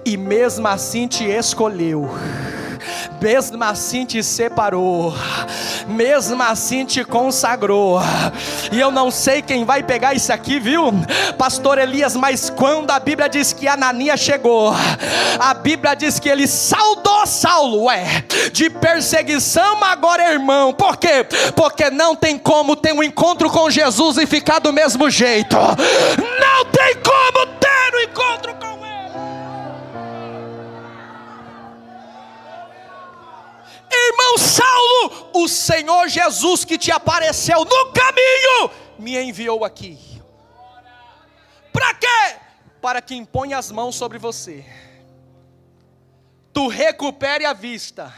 e mesmo assim te escolheu, mesmo assim te separou, mesmo assim te consagrou. E eu não sei quem vai pegar isso aqui, viu, pastor Elias, mas quando a Bíblia diz que Ananias chegou, a Bíblia diz que ele saudou Saulo, de perseguição agora é irmão. Por quê? Porque não tem como ter um encontro com Jesus e ficar do mesmo jeito. Não tem como ter um encontro com ele. Irmão Saulo, o Senhor Jesus que te apareceu no caminho me enviou aqui. Para quê? Para que imponha as mãos sobre você, tu recupere a vista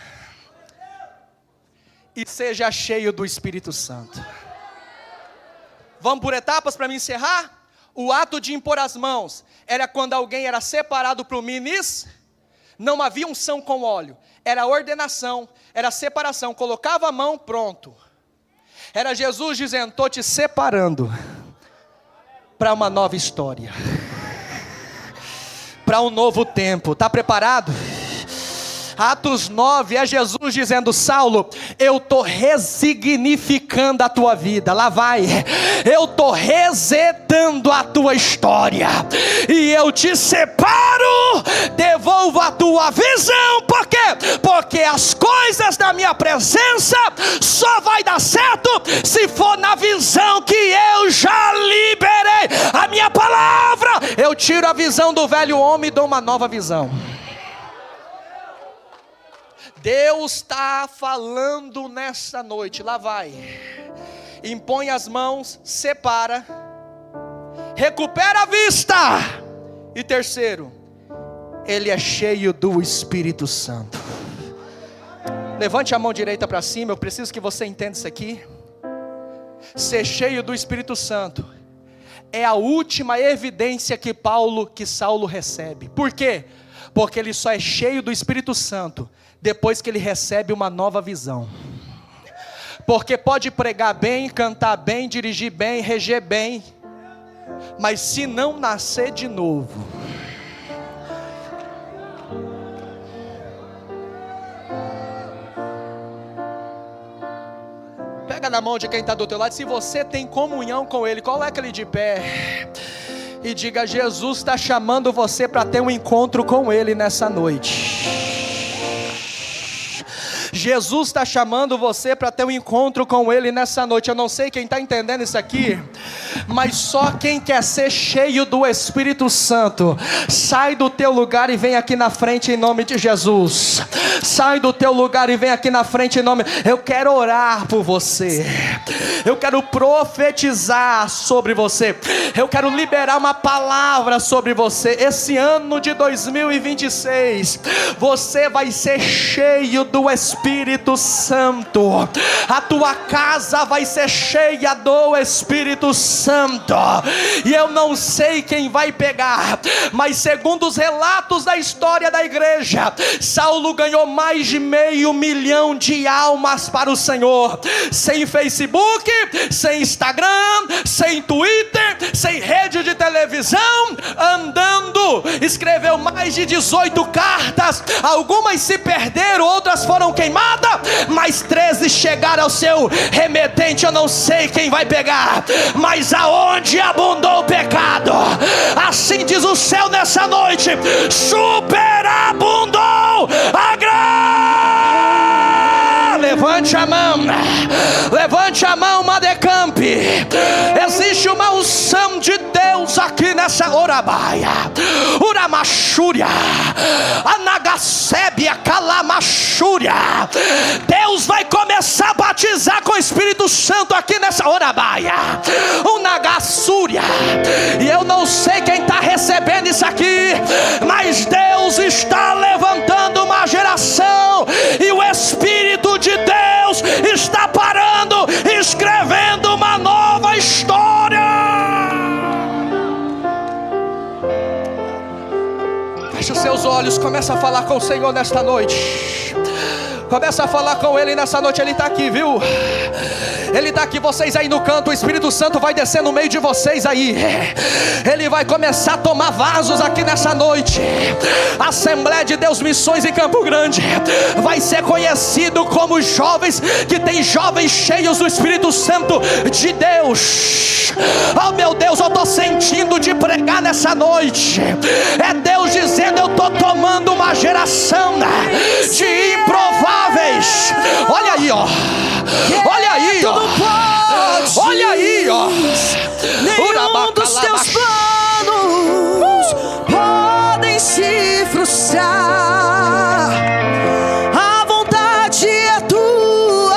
e seja cheio do Espírito Santo. Vamos por etapas para me encerrar? O ato de impor as mãos era quando alguém era separado para o ministério. Não havia unção com óleo, era ordenação, era separação. Colocava a mão, pronto. Era Jesus dizendo: estou te separando para uma nova história, para um novo tempo. Está preparado? Atos 9 é Jesus dizendo: Saulo, eu estou resignificando a tua vida. Lá vai, eu estou resetando a tua história, e eu te separo, devolvo a tua visão. Por quê? Porque as coisas da minha presença só vai dar certo se for na visão que eu já liberei. A minha palavra, eu tiro a visão do velho homem e dou uma nova visão. Deus está falando nessa noite. Lá vai, impõe as mãos, separa, recupera a vista. E terceiro, ele é cheio do Espírito Santo. Levante a mão direita para cima. Eu preciso que você entenda isso aqui. Ser cheio do Espírito Santo é a última evidência que Saulo recebe. Por quê? Porque ele só é cheio do Espírito Santo depois que ele recebe uma nova visão. Porque pode pregar bem, cantar bem, dirigir bem, reger bem, mas se não nascer de novo, Pega na mão de quem está do teu lado. Se você tem comunhão com Ele, coloca Ele de pé e diga: Jesus está chamando você para ter um encontro com Ele nessa noite. Jesus está chamando você para ter um encontro com Ele nessa noite. Eu não sei quem está entendendo isso aqui, mas só quem quer ser cheio do Espírito Santo, sai do teu lugar e vem aqui na frente em nome de Jesus. Sai do teu lugar e vem aqui na frente em nome. Eu quero orar por você, eu quero profetizar sobre você, eu quero liberar uma palavra sobre você. Esse ano de 2026, você vai ser cheio do Espírito Santo. A tua casa vai ser cheia do Espírito Santo. E eu não sei quem vai pegar, mas segundo os relatos da história da igreja, Saulo ganhou mais de 500 mil de almas para o Senhor, sem Facebook, sem Instagram, sem Twitter, sem rede de televisão, andando. Escreveu mais de 18 cartas, algumas se perderam, outras foram queimadas, mas 13 chegaram ao seu remetente. Eu não sei quem vai pegar, mas aonde abundou o pecado, assim diz o céu nessa noite, superabundou a graça. Levante a mão, Madecamp. Existe uma unção de Deus aqui nessa Orabaia, Uramachúria, Anagasébia, Calamachúria. Deus vai começar a batizar com o Espírito Santo aqui nessa Orabaia, Unagassúria. E eu não sei quem está recebendo isso aqui, mas Deus está levantando uma geração, e o Espírito de Deus está parando, escrevendo uma nova história. Feche os seus olhos, começa a falar com o Senhor nesta noite. Começa a falar com Ele nessa noite. Ele está aqui, viu? Ele está aqui, vocês aí no canto. O Espírito Santo vai descer no meio de vocês aí. Ele vai começar a tomar vasos aqui nessa noite. A Assembleia de Deus Missões em Campo Grande vai ser conhecido como jovens, que tem jovens cheios do Espírito Santo de Deus. Oh meu Deus, eu estou sentindo de pregar nessa noite. É Deus dizendo: eu estou tomando uma geração de improváveis. Olha aí, ó. Olha aí, ó. Olha aí, ó. Nenhum dos teus planos podem se frustrar. A vontade é tua,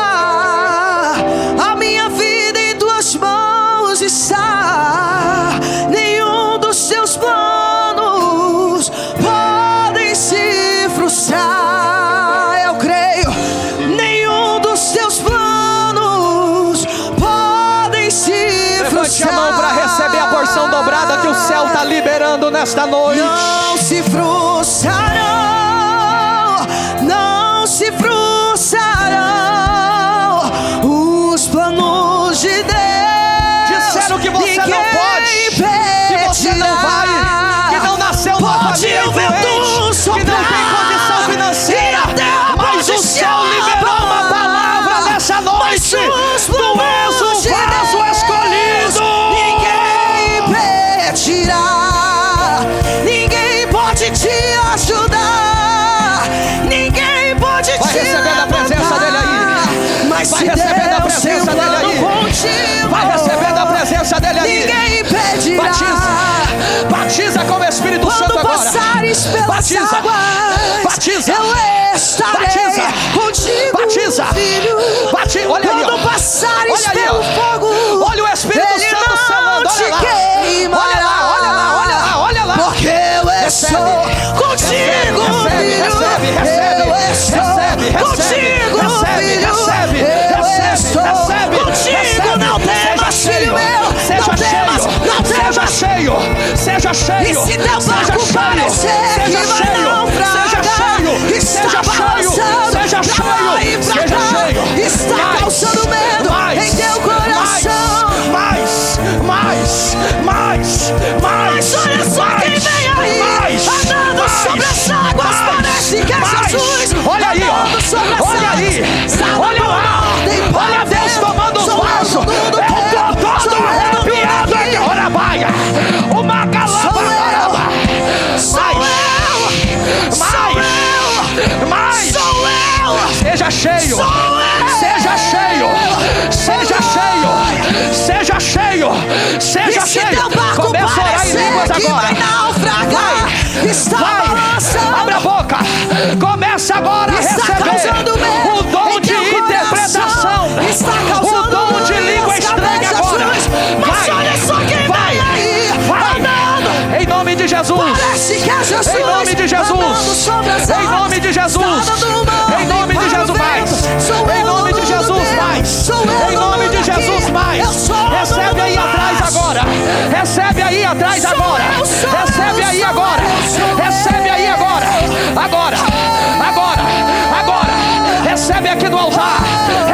a minha vida em tuas mãos está. Nenhum dos teus planos podem se frustrar. Levante a mão para receber a porção dobrada que o céu está liberando nesta noite. Não se frustrarão, não se frustrarão os planos de Deus. Disseram que você não pode, que você não vai, que não nasceu numa família influente, que não tem condição financeira, mas o céu liberou uma palavra nessa noite. Tu és o vaso escolhido. Ninguém pode te ajudar, ninguém pode te receber a presença dele aí. Mas vai receber a presença dele aí. Vai receber a presença dele aí. Ninguém impedirá. Batiza com o Espírito Santo agora. Passares pelas batiza, águas, batiza, eu estarei contigo, batiza, filho. Olha aí, quando passares pelo fogo, olha o Espírito Santo selando. Olha lá, olha lá, olha lá, olha lá. Porque eu estou contigo, filho. Eu estou contigo, filho. Eu estou contigo. Não temas, filho meu. Seja cheio. Seja cheio. E se teu barco parecer que vai naufragar, está balançando pra lá e pra cá, está causando medo em teu coração. Mas olha só quem vem aí, andando sobre as águas. Parece que é Jesus. Olha aí, olha aí, olha lá. Olha Deus tomando Se cheio. teu barco Começa a orar em línguas parecer que agora. vai naufragar, está balançando. Abre a boca. Começa agora a Está receber causando medo o dom em de teu interpretação. coração. Está O causando dom de língua dores, estranha cabeças agora. ruins. Mas olha só quem Vai. vem aí, Vai. andando. Em nome de Jesus. Parece que é Jesus. Em nome de Jesus. Andando sobre as Em águas. nome de Jesus. Está dando mão Em nome de para o Jesus, mais. vento. Sou Em eu nome de no Jesus, mundo mais. Sou eu Em no nome de mundo Jesus, aqui. mais. Eu sou Recebe no aí mundo atrás mais. agora. Recebe aí atrás Sou agora. eu, sou Recebe eu, aí sou agora. eu, sou Recebe eu. aí agora. Agora. Agora. Agora. Recebe aqui no altar.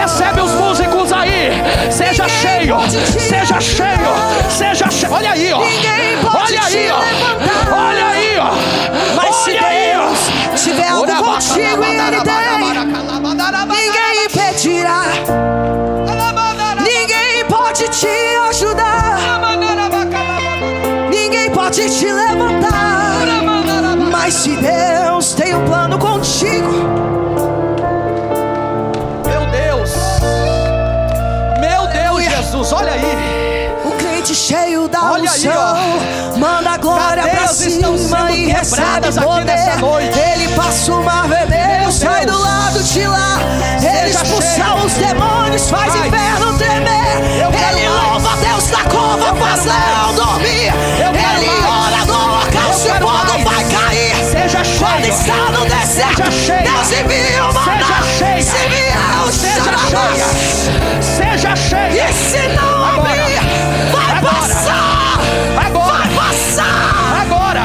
Recebe os músicos aí. Seja cheio. Seja cheio. Seja cheio. Olha aí, ó. Ninguém pode Olha aí, te ó. levantar. Olha aí, ó. Mas se Olha aí, ó. Deus tiver algo contigo e Ele tem, ninguém impedirá. Ninguém pode te ajudar. Ninguém pode te levantar. Mas se Deus tem um plano contigo, Meu Deus, Jesus, olha aí. o crente cheio da Olha aí, unção manda a glória pra Cadeias estão cima sendo e recebe quebradas aqui nessa poder. noite. Ele passa o mar vermelho, Meu sai Deus. do lado de lá. Ele Seja expulsa cheio. os demônios, faz Mais. inferno tremer. Eu quero Ele mais. louva Deus da cova, Eu faz quero leão mais. dormir. Eu quero Ele mais. ora no local, Eu se o quero fogo mais. vai cair. Seja Quando cheio. está no deserto, Seja cheia. Deus envia uma Seja cheia. Se vier o Seja cheia. Seja cheia. e se não Agora. abrir, vai Agora. passar. Agora. Vai passar. Agora.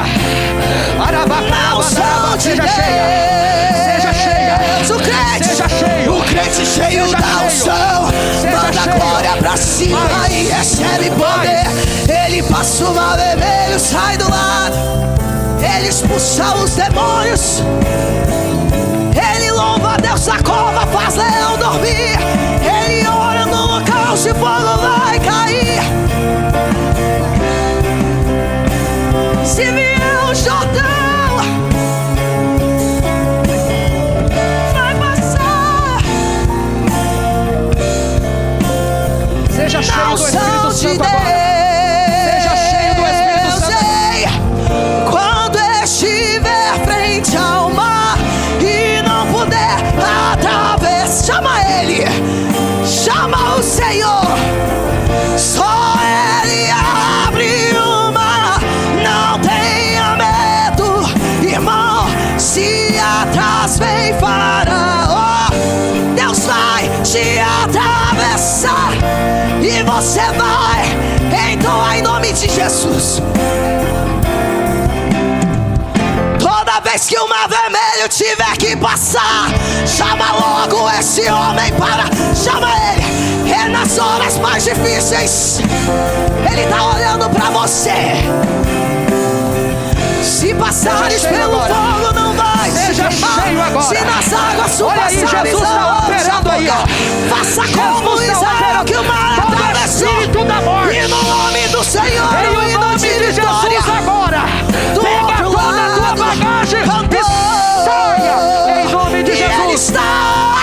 Na unção de Seja cheia. Seja cheia. Deus. O crente, Seja cheio. o crente cheio Seja da cheio. unção, Seja manda a cheio. glória pra cima Mais. e recebe poder. Ele passa o mar vermelho, sai do lado. Ele expulsa os demônios. Ele louva a Deus da cova, faz leão dormir. Ele ora no local, se fogo vai cair. Se vier o Jordão, vai passar. Seja cheio Na do Espírito unção de Santo agora. Seja cheio do Espírito Deus. Santo. Ei, quando estiver frente ao mar e não puder atravessar, chama Ele, chama o Senhor. Só Ele abre o mar. Não tenha medo, irmão. Se atrás vem Faraó, Deus vai te atravessar e você vai. Então, em nome de Jesus, toda vez que o mar vermelho tiver que passar, chama logo esse homem para. Chama ele. É nas horas mais difíceis, ele tá olhando pra você. Se passares Seja cheio pelo agora. fogo, não vai Seja se queimar. cheio agora. Se nas águas tu Olha aí, passares, Jesus está não operando aí, ó. faça Jesus como está Israel, operando. que o mar Todo atravessou. espírito da morte. E no nome do Senhor, Em o hino nome de vitória. Jesus agora. Do Pega outro toda a tua lado, bagagem cantou. e saia. Em nome de E Ele Jesus. está Eu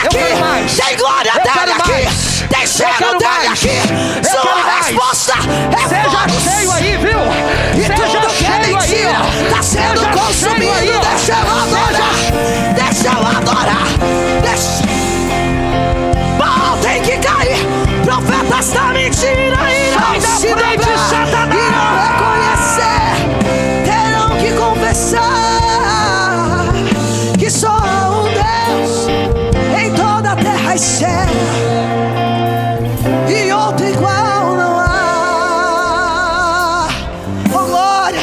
aqui. quero mais. Tem glória Eu dele quero aqui. mais. Tem Eu cheiro quero dele mais. aqui. Eu Sua quero mais. resposta é Seja fogo. cheio aí, viu? E Seja tudo que é cheio aí, mentira ó. tá sendo Seja consumido. cheio aí, ó. Deixa eu adorar. Deixa eu adorar. Deixa. Pau tem que cair. Profetas da mentira irão Sai da se frente, dobrar. Satanás. Irão reconhecer. Terão que confessar que só há um Deus em toda a terra e céu, e outro igual não há. Oh glória,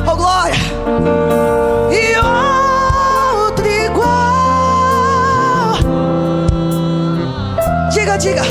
oh glória, e outro igual. Diga, diga.